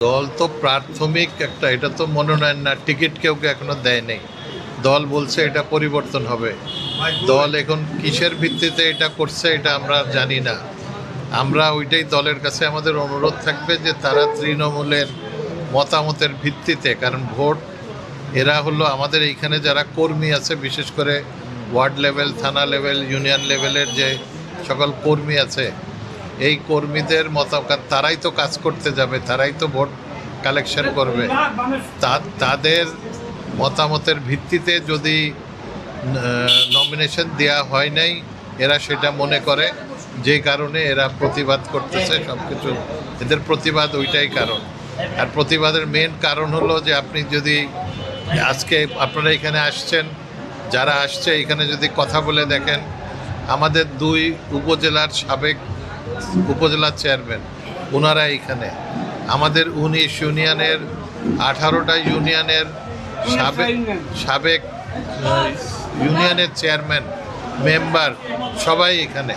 দল তো প্রাথমিক একটা, এটা তো মনোনয়ন না, টিকিট কেউ এখনো দেয় নেই। দল বলছে এটা পরিবর্তন হবে। দল এখন কিসের ভিত্তিতে এটা করছে এটা আমরা জানি না। আমরা ওইটাই দলের কাছে আমাদের অনুরোধ থাকবে যে তারা তৃণমূলের মতামতের ভিত্তিতে, কারণ ভোট এরা হলো আমাদের এইখানে যারা কর্মী আছে, বিশেষ করে ওয়ার্ড লেভেল, থানা লেভেল, ইউনিয়ন লেভেলের যে সকল কর্মী আছে, এই কর্মীদের মতামত, তারাই তো কাজ করতে যাবে, তারাই তো ভোট কালেকশন করবে। তাদের মতামতের ভিত্তিতে যদি নমিনেশন দেওয়া হয় নাই, এরা সেটা মনে করে, যে কারণে এরা প্রতিবাদ করতেছে। সব কিছু এদের প্রতিবাদ ওইটাই কারণ। আর প্রতিবাদের মেন কারণ হলো যে আপনি যদি আজকে আপনারা এখানে আসছেন, যারা আসছে এখানে যদি কথা বলে দেখেন, আমাদের 2 উপজেলার সাবেক উপজেলা চেয়ারম্যান ওনারা এখানে, আমাদের 19 ইউনিয়নের 18টা ইউনিয়নের সাবেক ইউনিয়নের চেয়ারম্যান, মেম্বার সবাই এখানে।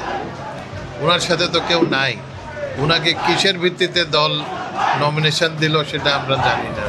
ওনার সাথে তো কেউ নাই। ওনাকে কিসের ভিত্তিতে দল নমিনেশন দিল সেটা আমরা জানি না।